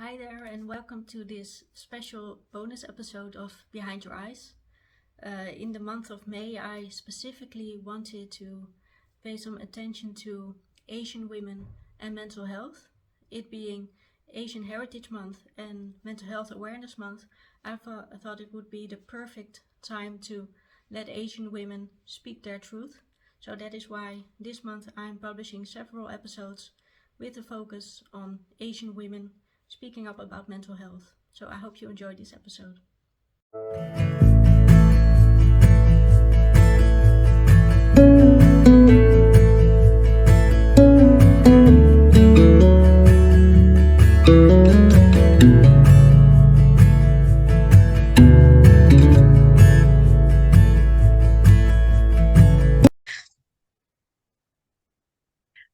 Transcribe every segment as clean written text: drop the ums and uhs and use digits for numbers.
Hi there, and welcome to this special bonus episode of Behind Your Eyes. In the month of May, I specifically wanted to pay some attention to Asian women and mental health. It being Asian Heritage Month and Mental Health Awareness Month, I thought it would be the perfect time to let Asian women speak their truth. So that is why this month I'm publishing several episodes with a focus on Asian women speaking up about mental health. So I hope you enjoyed this episode.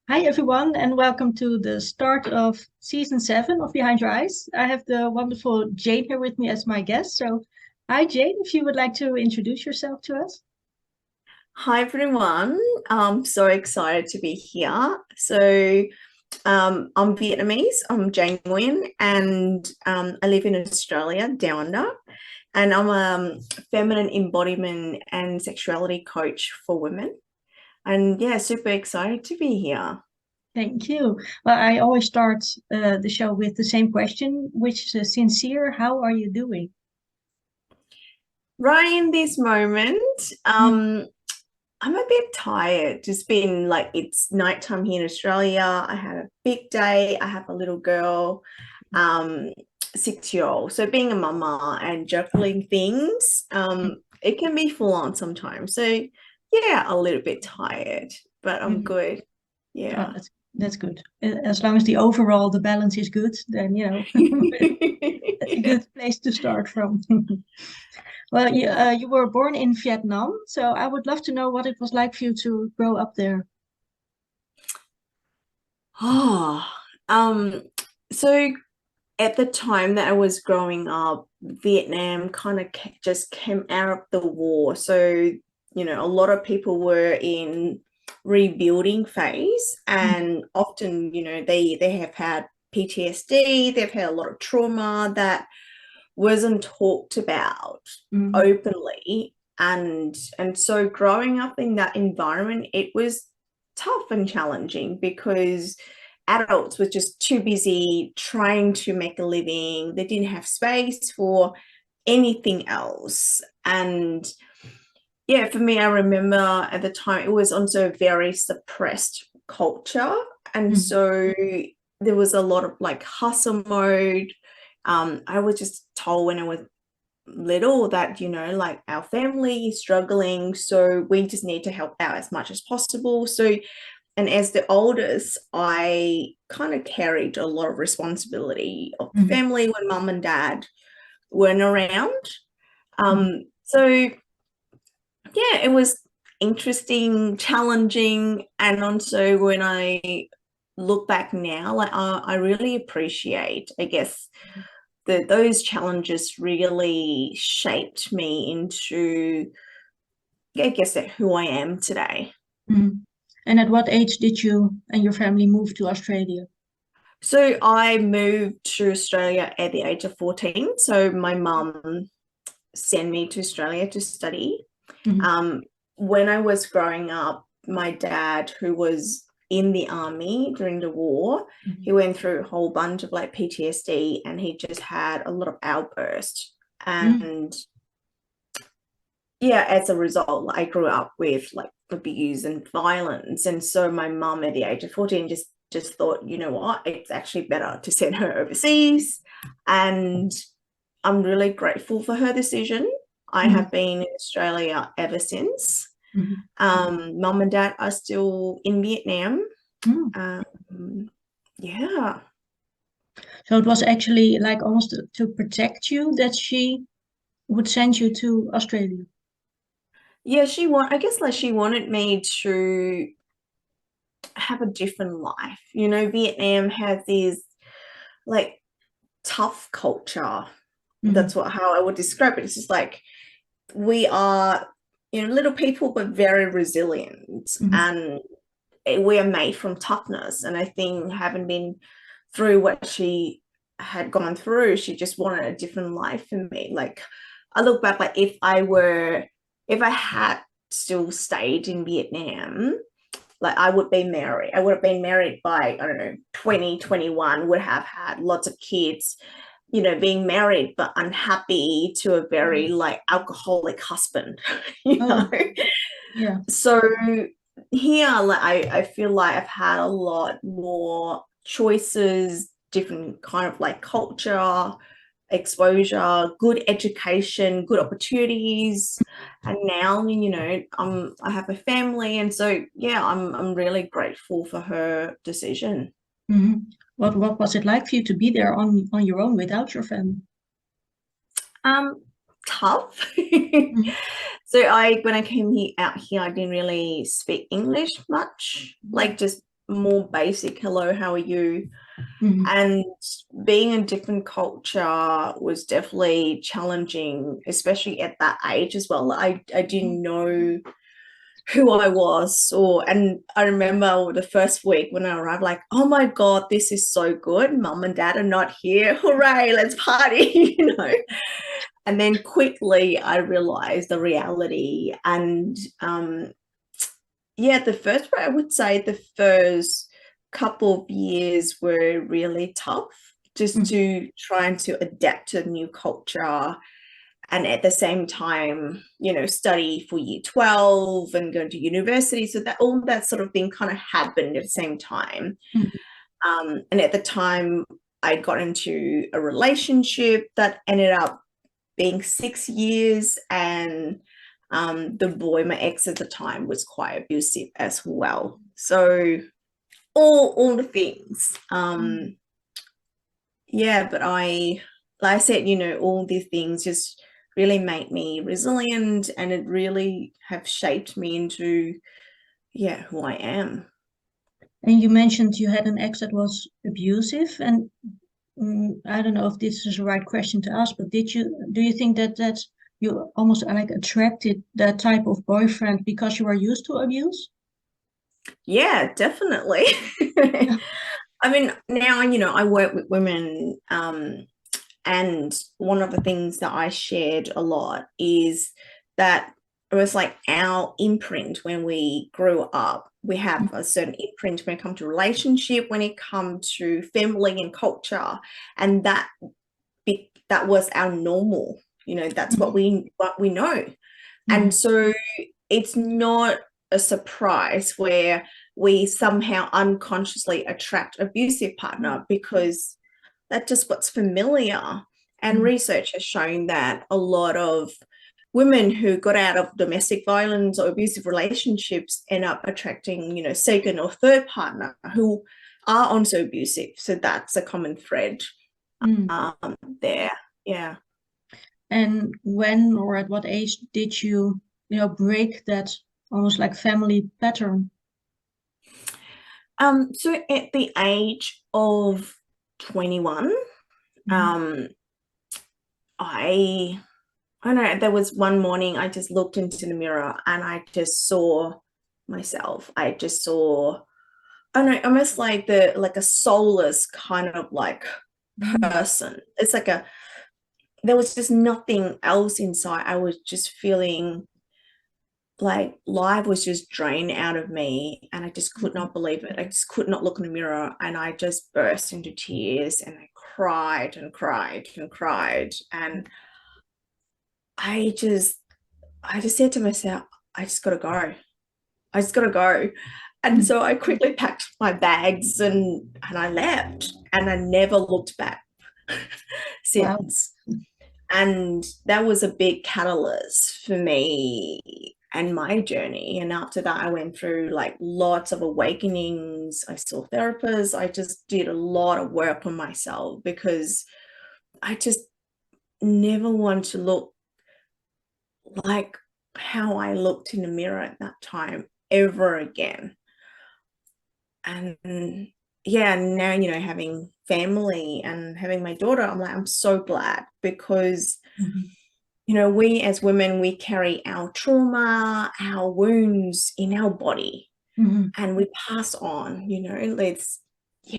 Hi everyone, and welcome to the start of season 7 of Behind Your Eyes. I have the wonderful Jane here with me as my guest. So, hi Jane, if you would like to introduce yourself to us. Hi everyone, I'm so excited to be here. I'm Vietnamese, I'm Jane Nguyen, and I live in Australia, down under, and I'm a feminine embodiment and sexuality coach for women. And yeah, super excited to be here. Thank you. Well, I always start the show with the same question, which is sincere. How are you doing? Right in this moment, I'm a bit tired. It's been like it's nighttime here in Australia. I had a big day. I have a little girl, 6-year-old. So being a mama and juggling things, it can be full on sometimes. So yeah, a little bit tired, but I'm good. Oh, Yeah. that's good. As long as the balance is good, then that's a good place to start from. Well, you were born in Vietnam, so I would love to know what it was like for you to grow up there. Oh, so at the time that I was growing up, Vietnam kind of just came out of the war. So, a lot of people were in rebuilding phase, and often, they have had PTSD, they've had a lot of trauma that wasn't talked about openly. And so growing up in that environment, it was tough and challenging because adults were just too busy trying to make a living. They didn't have space for anything else. And yeah, for me, I remember at the time it was also a very suppressed culture. And so there was a lot of like hustle mode. I was just told when I was little that, like our family is struggling, so we just need to help out as much as possible. So, and as the oldest, I kind of carried a lot of responsibility of the family when mum and dad weren't around. So yeah, it was interesting, challenging, and also when I look back now, like I really appreciate, I guess, those challenges really shaped me into, I guess, who I am today. And at what age did you and your family move to Australia? So I moved to Australia at the age of 14. So my mum sent me to Australia to study. When I was growing up, my dad, who was in the army during the war, he went through a whole bunch of like PTSD, and he just had a lot of outbursts. And yeah, as a result, I grew up with like abuse and violence. And so my mum at the age of 14 just thought, you know what, it's actually better to send her overseas. And I'm really grateful for her decision. I have been in Australia ever since. Mum and dad are still in Vietnam. Yeah. So it was actually like almost to protect you that she would send you to Australia. Yeah, I guess like she wanted me to have a different life. Vietnam has this like tough culture. That's how I would describe it. It's just like we are, little people, but very resilient, and we are made from toughness. And I think having been through what she had gone through. She just wanted a different life for me. Like, I look back, like if I had still stayed in Vietnam, like I would be married. I would have been married by, I don't know, 2021, would have had lots of kids, you know, being married but unhappy to a very like alcoholic husband, you know. Yeah. So here, like I feel like I've had a lot more choices, different kind of like culture, exposure, good education, good opportunities. And now, you know, I have a family, and so yeah, I'm really grateful for her decision. What was it like for you to be there on your own without your family? Um, Tough. Mhm. So when I came out here, I didn't really speak English much, like just more basic, hello, how are you? And being in different culture was definitely challenging, especially at that age as well. I didn't know who I was, and I remember the first week when I arrived, like, oh my God, this is so good. Mum and dad are not here. Hooray, let's party, you know. And then quickly I realized the reality. And yeah, I would say the first couple of years were really tough, just to trying to adapt to a new culture, and at the same time, you know, study for year 12 and go to university. So that all that sort of thing kind of happened at the same time. And at the time, I got into a relationship that ended up being 6 years, and the boy, my ex at the time, was quite abusive as well. So all the things. Yeah, but like I said, you know, all these things just really make me resilient, and it really have shaped me into, yeah, who I am. And you mentioned you had an ex that was abusive, and I don't know if this is the right question to ask, but do you think that you almost like attracted that type of boyfriend because you were used to abuse? Yeah, definitely. Yeah. I mean, now, you know, I work with women, and one of the things that I shared a lot is that it was like our imprint when we grew up. We have a certain imprint when it comes to relationship, when it comes to family and culture, and that was our normal. You know, that's what we know. And so it's not a surprise where we somehow unconsciously attract abusive partner, because that's just what's familiar. And research has shown that a lot of women who got out of domestic violence or abusive relationships end up attracting, you know, second or third partner who are also abusive. So that's a common thread there. Yeah. And when or at what age did you break that almost like family pattern? So at the age of 21, um, I don't know, there was one morning I just looked into the mirror and I just saw myself. I just saw, I don't know, almost like a soulless kind of like person. It's like there was just nothing else inside. I was just feeling like life was just drained out of me, and I just could not believe it. I just could not look in the mirror, and I just burst into tears, and I cried and cried and cried. And I just I just said to myself, I just gotta go. I just gotta go. And so I quickly packed my bags and I left, and I never looked back Wow. since. And that was a big catalyst for me and my journey. And after that, I went through like lots of awakenings. I saw therapists. I just did a lot of work on myself, because I just never want to look like how I looked in the mirror at that time ever again. And yeah, now, you know, having family and having my daughter, I'm like, I'm so glad, because you know, we as women, we carry our trauma, our wounds in our body, and we pass on, you know,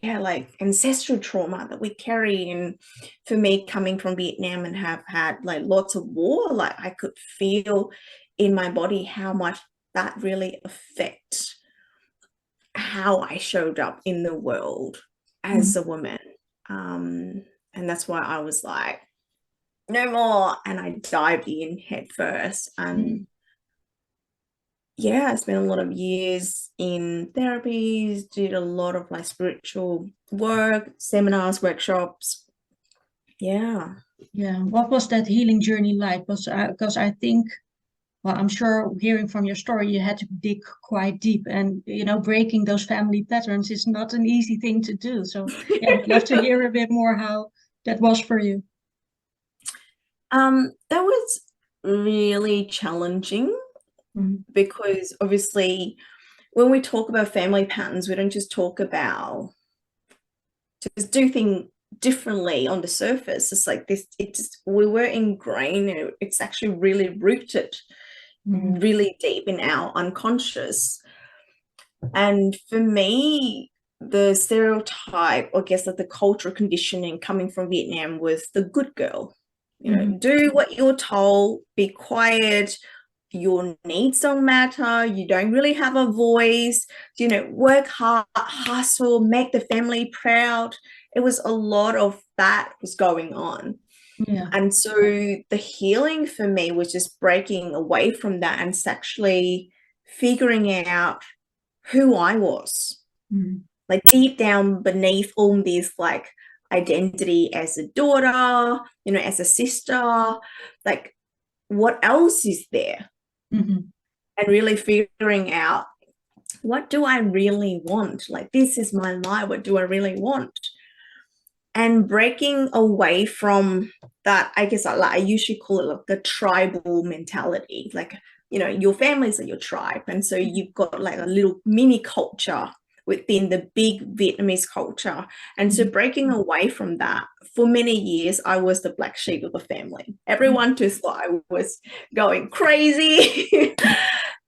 yeah, like ancestral trauma that we carry. And for me, coming from Vietnam and have had like lots of war, like I could feel in my body how much that really affects how I showed up in the world as a woman. And that's why I was like, no more. And I dived in head first. And yeah, I spent a lot of years in therapies, did a lot of like spiritual work, seminars, workshops. Yeah. Yeah. What was that healing journey like? Because I think, well, I'm sure hearing from your story, you had to dig quite deep, and breaking those family patterns is not an easy thing to do. So yeah, I'd love to hear a bit more how that was for you. That was really challenging because obviously when we talk about family patterns, we don't just talk about just do things differently on the surface. It's like this, we were ingrained, and it's actually really rooted really deep in our unconscious. And for me, the stereotype, I guess, that the cultural conditioning coming from Vietnam was the good girl. Do what you're told, be quiet, your needs don't matter, you don't really have a voice, work hard, hustle, make the family proud. It was a lot of that was going on. Yeah. And so the healing for me was just breaking away from that and actually figuring out who I was. Like deep down beneath all this like identity as a daughter, as a sister, like what else is there? And really figuring out, what do I really want? Like, this is my life. What do I really want? And breaking away from that, I guess I usually call it like the tribal mentality. Like, your families are your tribe. And so you've got like a little mini culture within the big Vietnamese culture. And so breaking away from that, for many years, I was the black sheep of the family. Everyone just thought I was going crazy.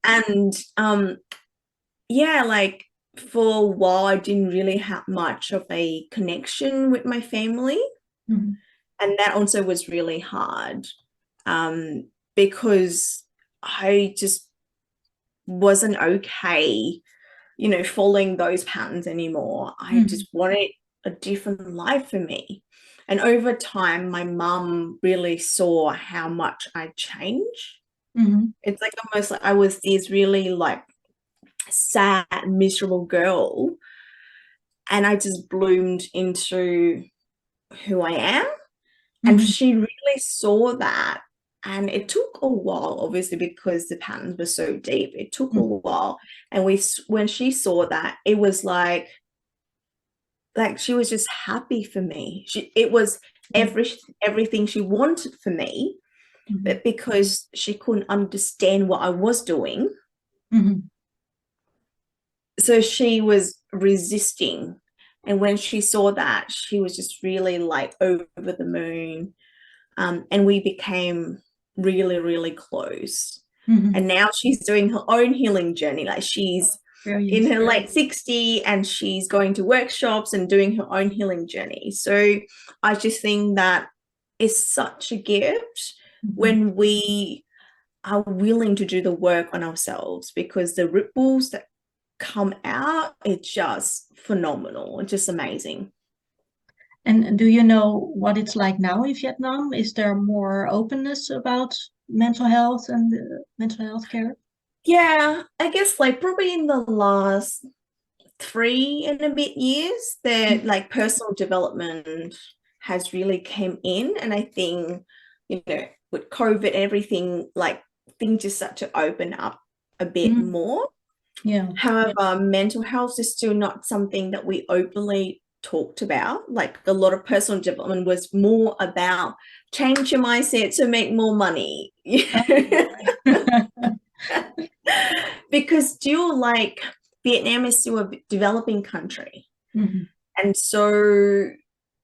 And yeah, like for a while, I didn't really have much of a connection with my family. And that also was really hard because I just wasn't okay following those patterns anymore. I just wanted a different life for me. And over time, my mum really saw how much I changed. It's like almost like I was this really like sad, miserable girl, and I just bloomed into who I am. And she really saw that. And it took a while, obviously, because the patterns were so deep. It took a while. And when she saw that, it was like she was just happy for me. It was everything she wanted for me, but because she couldn't understand what I was doing, so she was resisting. And when she saw that, she was just really like over the moon. And we became really, really close. And now she's doing her own healing journey. Like she's in her late 60s and she's going to workshops and doing her own healing journey. So I just think that is such a gift when we are willing to do the work on ourselves, because the ripples that come out, it's just phenomenal. It's just amazing. And do you know what it's like now in Vietnam? Is there more openness about mental health and mental health care? Yeah, I guess like probably in the last 3 and a bit years that like personal development has really came in. And I think, with COVID and everything, like things just start to open up a bit more. Yeah. However, mental health is still not something that we openly talked about. Like a lot of personal development was more about change your mindset to make more money. Because still, like, Vietnam is still a developing country. And so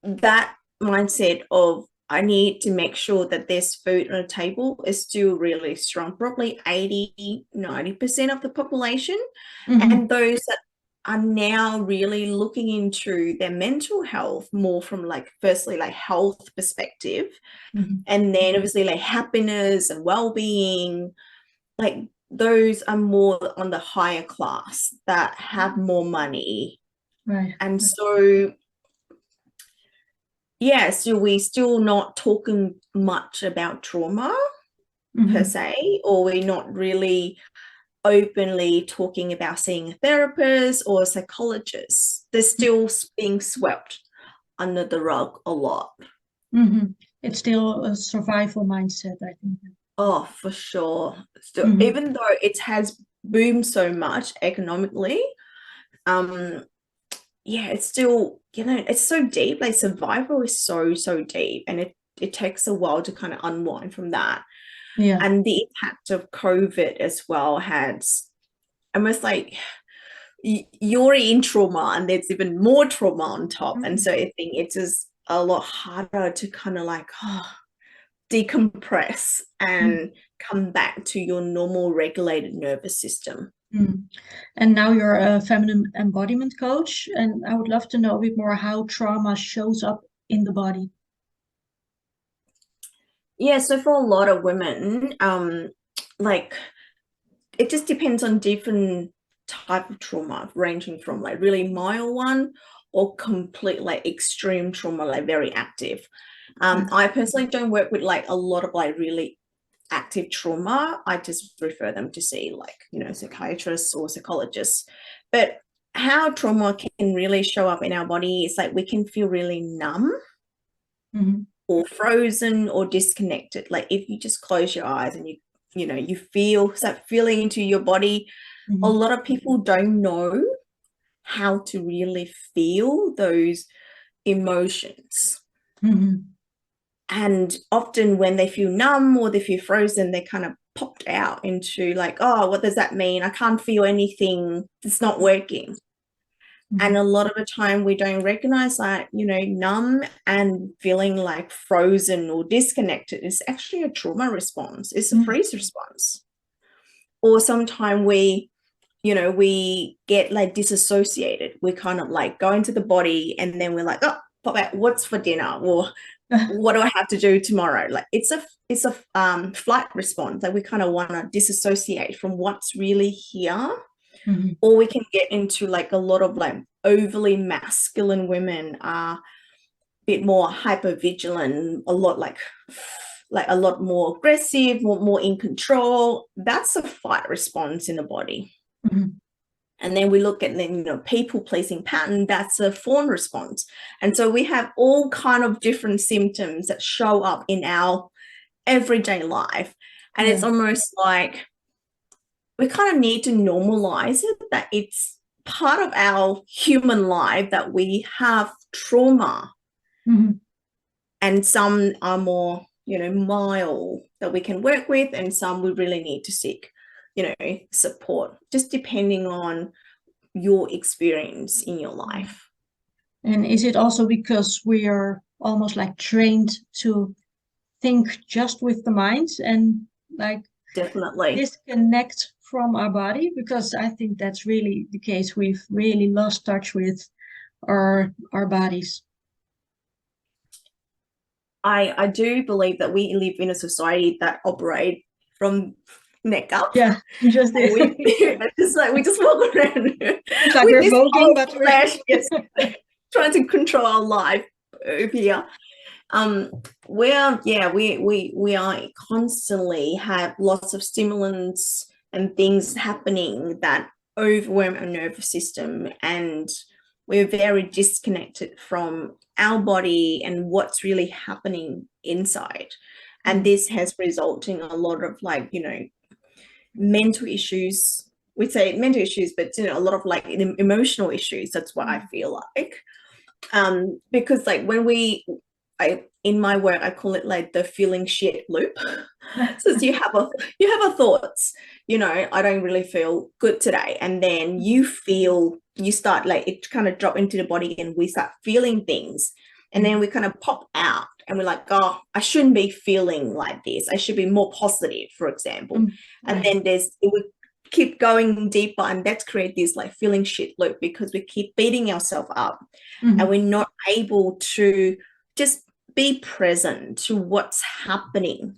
that mindset of I need to make sure that there's food on the table is still really strong, probably 80-90% of the population. And those that are now really looking into their mental health more from like firstly like health perspective, and then obviously like happiness and well-being. Like those are more on the higher class that have more money. Right. And so yes, we're still not talking much about trauma per se, or we're not really openly talking about seeing a therapist or a psychologist. They're still being swept under the rug a lot. It's still a survival mindset, I think. Oh, for sure. So even though it has boomed so much economically, yeah, it's still, it's so deep. Like survival is so deep, and it takes a while to kind of unwind from that. Yeah. And the impact of COVID as well had almost like you're in trauma and there's even more trauma on top. And so I think it's just a lot harder to kind of like decompress and come back to your normal regulated nervous system. And now you're a feminine embodiment coach, and I would love to know a bit more how trauma shows up in the body. Yeah, so for a lot of women, like it just depends on different type of trauma, ranging from like really mild one or complete like extreme trauma, like very active. I personally don't work with like a lot of like really active trauma. I just refer them to see like, psychiatrists or psychologists. But how trauma can really show up in our body is like we can feel really numb or frozen or disconnected. Like if you just close your eyes and you start feeling into your body. A lot of people don't know how to really feel those emotions. And often when they feel numb or they feel frozen, they kind of popped out into like, oh, what does that mean? I can't feel anything. It's not working. And a lot of the time we don't recognize that, numb and feeling like frozen or disconnected is actually a trauma response. It's a freeze response. Or sometimes we get like disassociated. We kind of like go into the body and then we're like, oh, pop out, what's for dinner? Or what do I have to do tomorrow? Like it's a flight response. Like we kind of want to disassociate from what's really here. Or we can get into like a lot of like overly masculine women are a bit more hypervigilant, a lot like a lot more aggressive, more in control. That's a fight response in the body. And then we look at the people pleasing pattern. That's a fawn response. And so we have all kind of different symptoms that show up in our everyday life. And it's almost like we kind of need to normalize it, that it's part of our human life that we have trauma. And some are more, mild that we can work with, and some we really need to seek, support, just depending on your experience in your life. And is it also because we are almost like trained to think just with the mind and like Definitely disconnect from our body? Because I think that's really the case. We've really lost touch with our bodies. I do believe that we live in a society that operate from neck up. Yeah, just it's like we just walk around it's like with we're this voguing, but flash, trying to control our life over here. We are constantly have lots of stimulants and things happening that overwhelm our nervous system, and we're very disconnected from our body and what's really happening inside. And this has resulted in a lot of like, mental issues. We say mental issues, but a lot of like emotional issues. That's what I feel like. Because like when in my work, I call it like the feeling shit loop. So you have a thoughts, I don't really feel good today. And then you start like it kind of drop into the body and we start feeling things. And then we kind of pop out and we're like, oh, I shouldn't be feeling like this. I should be more positive, for example. And then keep going deeper, and that's create this like feeling shit loop because we keep beating ourselves up and we're not able to just be present to what's happening.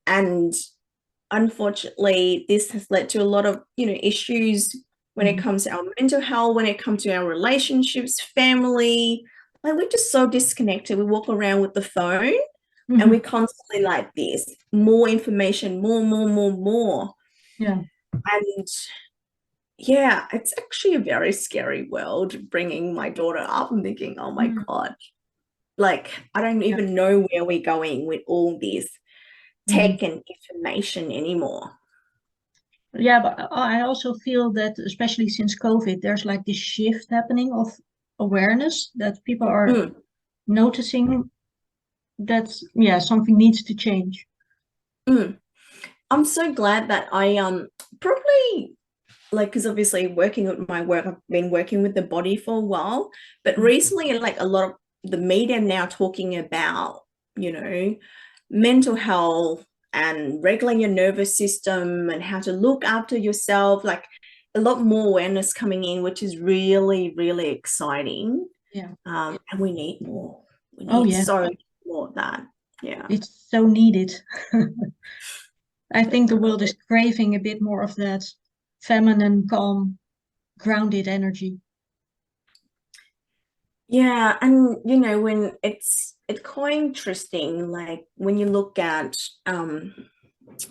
And unfortunately, this has led to a lot of, issues when it comes to our mental health, when it comes to our relationships, family. Like, we're just so disconnected. We walk around with the phone and we're constantly like this, more information, more. Yeah. And yeah, it's actually a very scary world bringing my daughter up. I'm thinking, oh my God, like, I don't even know where we're going with all this tech and information anymore. Yeah, but I also feel that, especially since COVID, there's like this shift happening of awareness that people are noticing that, something needs to change. I'm so glad that I probably, like, because obviously working with my work, I've been working with the body for a while, but recently, like, a lot of the media now talking about, mental health and regulating your nervous system and how to look after yourself, like a lot more awareness coming in, which is really, really exciting. Yeah. And we need more. We need so much more of that. Yeah. It's so needed. I think the world is craving a bit more of that feminine, calm, grounded energy. Yeah, and when it's quite interesting, like when you look at it's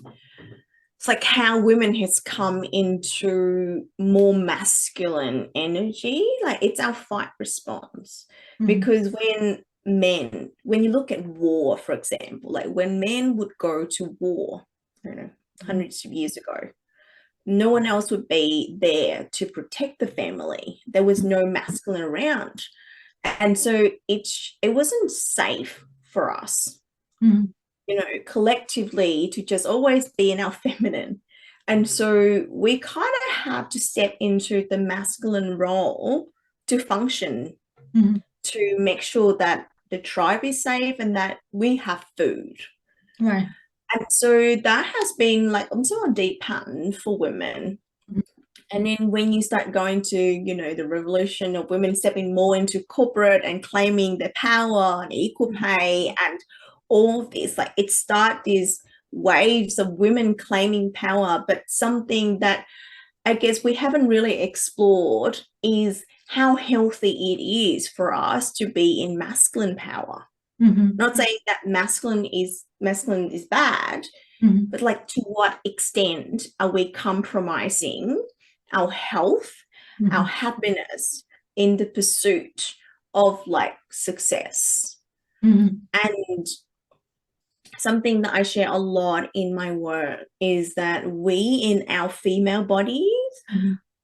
like how women has come into more masculine energy, like it's our fight response. Because when you look at war, for example, like when men would go to war, hundreds of years ago, no one else would be there to protect the family. There was no masculine around. And so it wasn't safe for us, collectively, to just always be in our feminine. And so we kind of had to step into the masculine role to function, to make sure that the tribe is safe and that we have food. Right. And so that has been like also a deep pattern for women. And then when you start going to, the revolution of women stepping more into corporate and claiming their power and equal pay and all of this, like it starts these waves of women claiming power. But something that I guess we haven't really explored is how healthy it is for us to be in masculine power. Not saying that masculine is bad, but like to what extent are we compromising our health, our happiness in the pursuit of like success? And something that I share a lot in my work is that we in our female bodies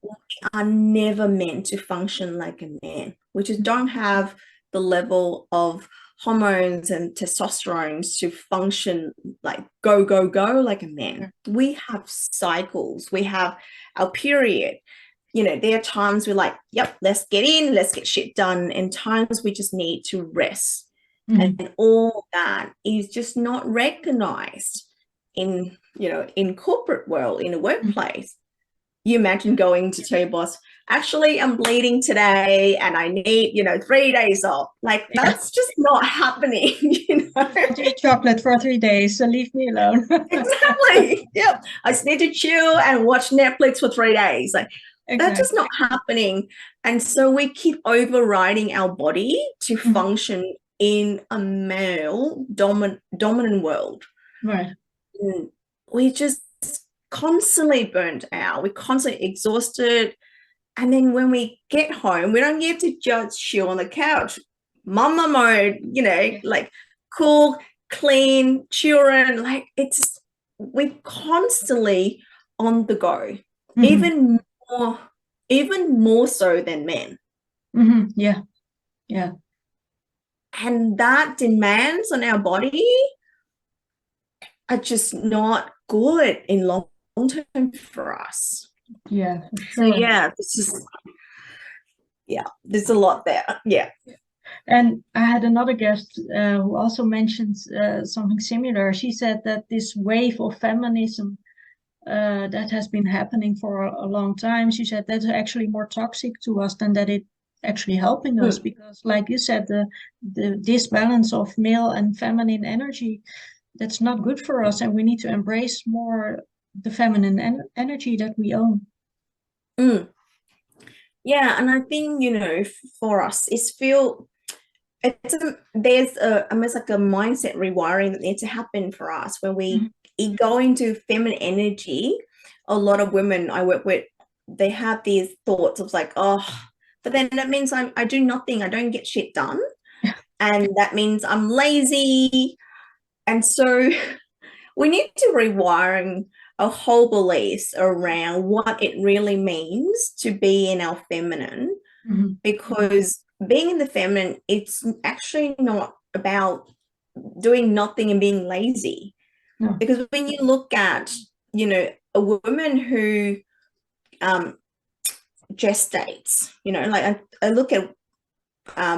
we are never meant to function like a man. We just don't have the level of hormones and testosterone to function like go like a man. We have cycles, we have our period. There are times we're like, yep, let's get in, let's get shit done, and times we just need to rest. And all that is just not recognized in corporate world, in a workplace. You imagine going to tell your boss, actually, I'm bleeding today and I need, 3 days off. Like, that's just not happening, I'll do chocolate for 3 days, so leave me alone. Exactly. Yep. I just need to chill and watch Netflix for 3 days. Like, that's just not happening. And so we keep overriding our body to function in a male dominant world. Right. And we just constantly burnt out. We're constantly exhausted. And then when we get home, we don't get to just chill on the couch. Mama mode, like cook, clean, children. Like we're constantly on the go, even more so than men. Yeah. And that demands on our body are just not good in long term for us. Yeah, for sure. So there's a lot there. Yeah. And I had another guest who also mentioned something similar. She said that this wave of feminism that has been happening for a long time. She said that's actually more toxic to us than that it actually helping us, because like you said, the disbalance of male and feminine energy, that's not good for us, and we need to embrace more the feminine energy that we own. Yeah, and I think, for us, there's almost like a mindset rewiring that needs to happen for us when we go into feminine energy. A lot of women I work with, they have these thoughts of like, oh, but then that means I do nothing, I don't get shit done, and that means I'm lazy. And so we need to rewiring a whole beliefs around what it really means to be in our feminine, because being in the feminine, it's actually not about doing nothing and being lazy. No. Because when you look at, a woman who gestates, like I look at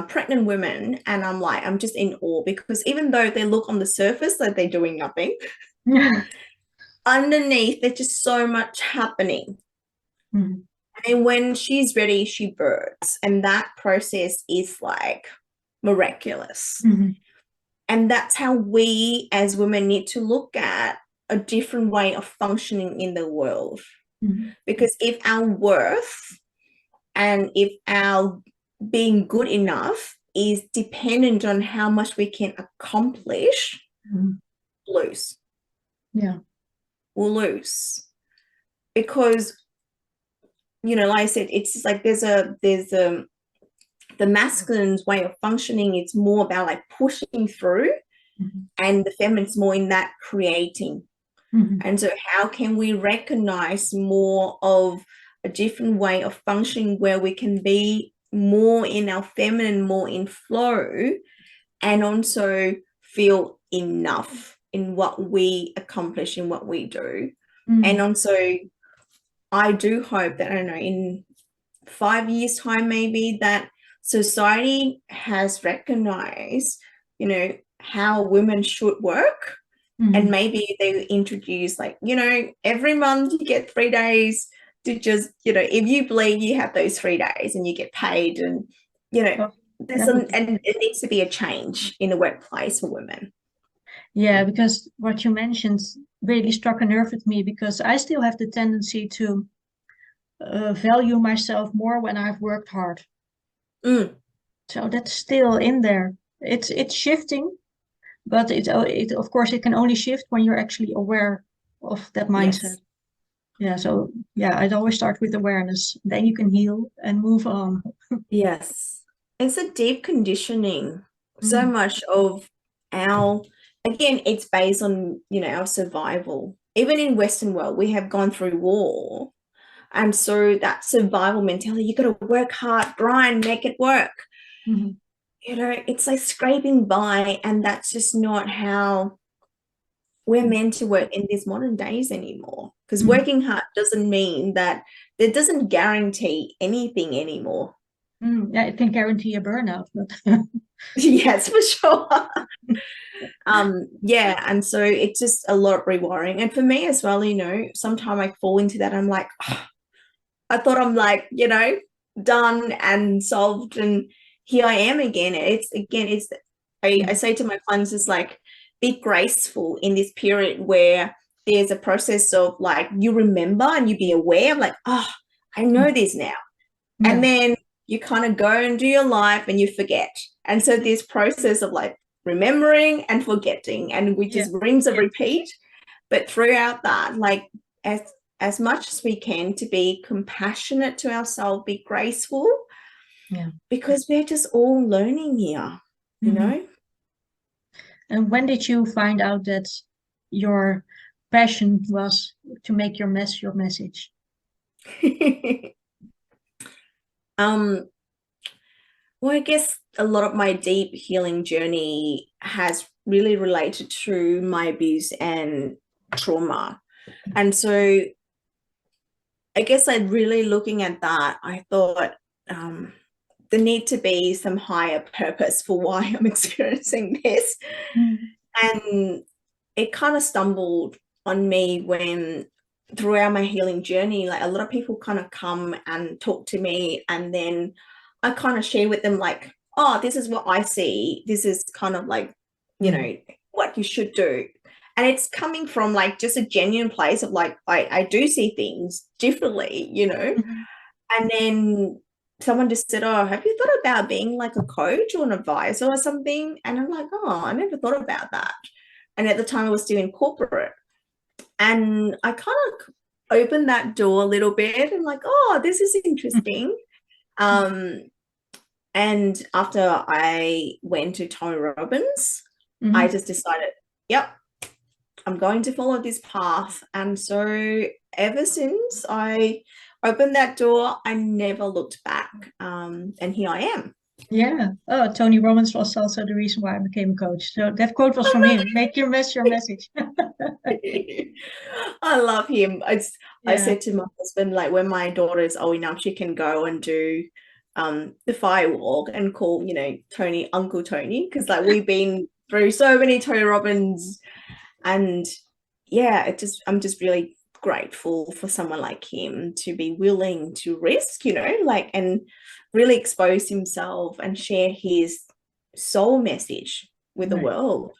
pregnant women and I'm just in awe, because even though they look on the surface like they're doing nothing, underneath there's just so much happening. And when she's ready, she births, and that process is like miraculous. And that's how we as women need to look at a different way of functioning in the world. Because if our worth and if our being good enough is dependent on how much we can accomplish, we'll lose. Yeah. We'll lose. Because, like I said, it's just like there's the masculine's way of functioning. It's more about like pushing through, and the feminine's more in that creating. And so how can we recognize more of a different way of functioning where we can be more in our feminine, more in flow, and also feel enough in what we accomplish, in what we do. And also, I do hope that, I don't know, in 5 years' time, maybe, that society has recognized, how women should work. And maybe they introduce like, every month you get 3 days to just, if you bleed, you have those 3 days and you get paid. And, and it needs to be a change in the workplace for women. Yeah, because what you mentioned really struck a nerve with me, because I still have the tendency to value myself more when I've worked hard. So that's still in there. It's shifting, but it of course it can only shift when you're actually aware of that mindset. Yeah, so yeah, I'd always start with awareness. Then you can heal and move on. Yes. It's a deep conditioning. So much of again, it's based on, our survival. Even in Western world, we have gone through war. And so that survival mentality, you got to work hard, grind, make it work. It's like scraping by, and that's just not how we're meant to work in these modern days anymore. Because working hard doesn't mean that it doesn't guarantee anything anymore. Yeah, it can guarantee a burnout, but yes, for sure. Yeah, and so it's just a lot of rewiring. And for me as well, sometimes I fall into that. I'm like, oh, I thought I'm like, done and solved, and here I am again. I say to my clients, it's like, be graceful in this period where there's a process of like, you remember and you be aware of like, oh, I know this now. And then you kind of go and do your life and you forget. And so this process of like remembering and forgetting, and we just rinse and repeat. But throughout that, like as much as we can, to be compassionate to ourselves, be graceful, because we're just all learning here, And when did you find out that your passion was to make your message? Well, I guess a lot of my deep healing journey has really related to my abuse and trauma. And so I guess I'm really looking at that. I thought there need to be some higher purpose for why I'm experiencing this. And it kind of stumbled on me when throughout my healing journey, like a lot of people kind of come and talk to me, and then I kind of share with them like, oh, this is what I see. This is kind of like, you know, what you should do. And it's coming from like just a genuine place of like, I do see things differently, you know. And then someone just said, oh, have you thought about being like a coach or an advisor or something? And I'm like, oh, I never thought about that. And at the time I was still in corporate. And I kind of opened that door a little bit and like, oh, this is interesting. And after I went to Tony Robbins, I just decided, yep, I'm going to follow this path. And so ever since I opened that door, I never looked back. And here I am. Yeah. Oh, Tony Robbins was also the reason why I became a coach. So that quote was from him. Make your mess your message. I love him. I said to my husband, like, when my daughter is old enough, she can go and do the firewalk and call, you know, Tony Uncle Tony, because like we've been through so many Tony Robbins, and yeah, I'm just really grateful for someone like him to be willing to risk, you know, like, and really expose himself and share his soul message with the world.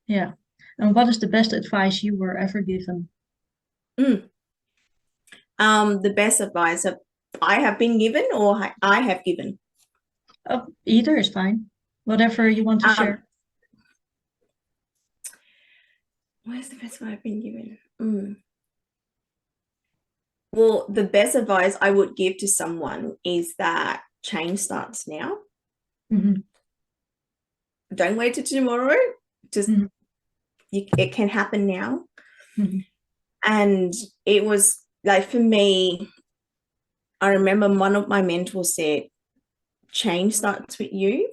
Yeah. And what is the best advice you were ever given? The best advice that I have been given or I have given? Either is fine. Whatever you want to share. Where's the best one I've been given? Well, the best advice I would give to someone is that change starts now. Don't wait till tomorrow. Just it can happen now. And it was like, for me, I remember one of my mentors said, change starts with you,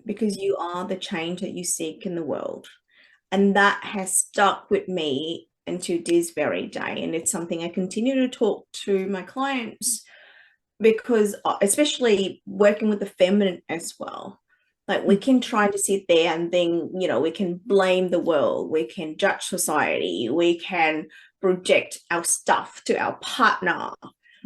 because you are the change that you seek in the world. And that has stuck with me until this very day. And it's something I continue to talk to my clients, because especially working with the feminine as well, like we can try to sit there and then, you know, we can blame the world, we can judge society, we can project our stuff to our partner.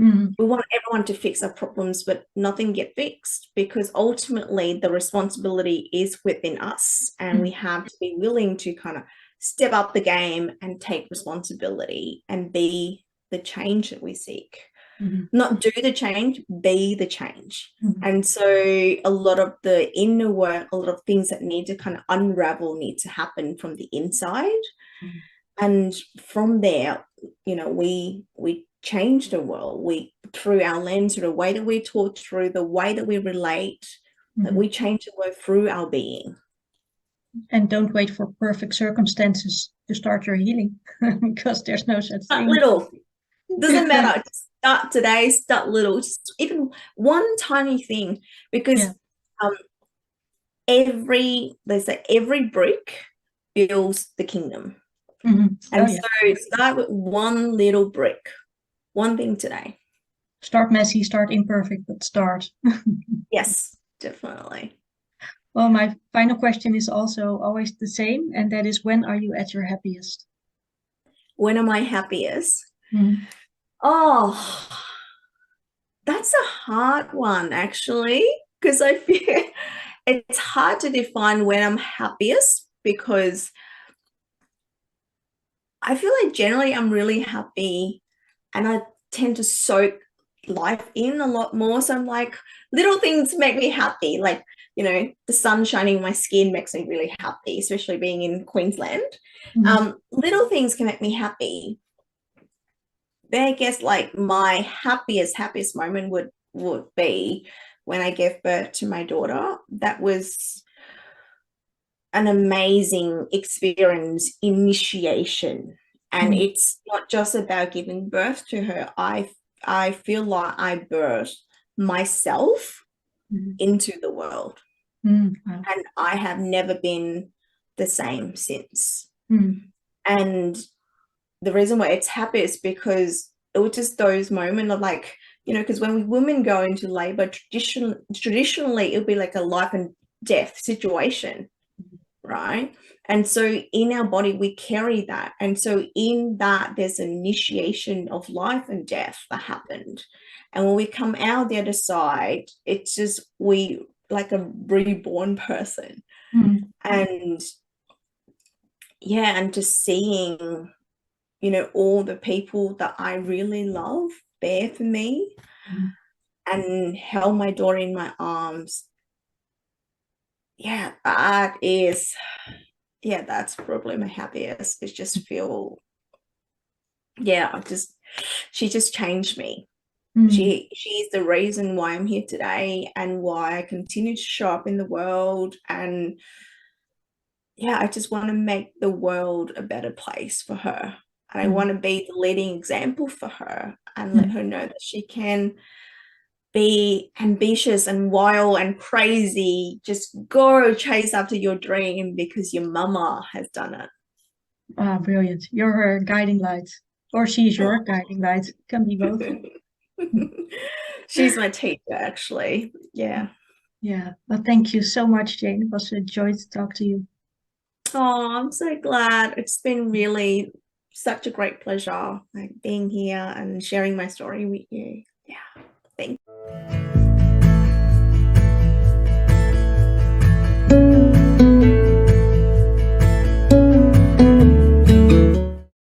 We want everyone to fix our problems, but nothing get fixed, because ultimately the responsibility is within us, and we have to be willing to kind of step up the game and take responsibility and be the change that we seek. Not do the change, be the change. And so a lot of the inner work, a lot of things that need to kind of unravel need to happen from the inside. And from there, you know, we change the world. We, through our lens, through the way that we talk, through the way that we relate, that we change the world through our being. And don't wait for perfect circumstances to start your healing, because there's no such thing. Little. Doesn't matter. Start today, start little. Just even one tiny thing, because every brick builds the kingdom. And so start with one little brick, one thing today. Start messy, start imperfect, but start. Yes, definitely. Well, my final question is also always the same, and that is, when are you at your happiest? When am I happiest? Oh, that's a hard one, actually, because I feel it's hard to define when I'm happiest, because I feel like generally I'm really happy and I tend to soak life in a lot more. So I'm like, little things make me happy. Like, you know, the sun shining in my skin makes me really happy, especially being in Queensland. Little things can make me happy. Then I guess like my happiest moment would be when I gave birth to my daughter. That was an amazing experience, initiation. And it's not just about giving birth to her. I feel like I birthed myself into the world. And I have never been the same since. And the reason why it's happy is because it was just those moments of like, you know, because when women go into labor, traditionally it'll be like a life and death situation, right? And so in our body, we carry that. And so in that, there's an initiation of life and death that happened. And when we come out the other side, it's just we like a reborn person. And yeah, and just seeing, you know, all the people that I really love there for me and held my daughter in my arms. Yeah, that's probably my happiest. It's just feel, yeah, she just changed me. She's the reason why I'm here today and why I continue to show up in the world. And yeah, I just want to make the world a better place for her. And I want to be the leading example for her and let her know that she can be ambitious and wild and crazy. Just go chase after your dream because your mama has done it. Ah, brilliant. You're her guiding light. Or she's your guiding light. Can be both. She's my teacher, actually. Yeah. Yeah. Well, thank you so much, Jane. It was a joy to talk to you. Oh, I'm so glad. It's been really such a great pleasure, like being here and sharing my story with you. Yeah. Thank you.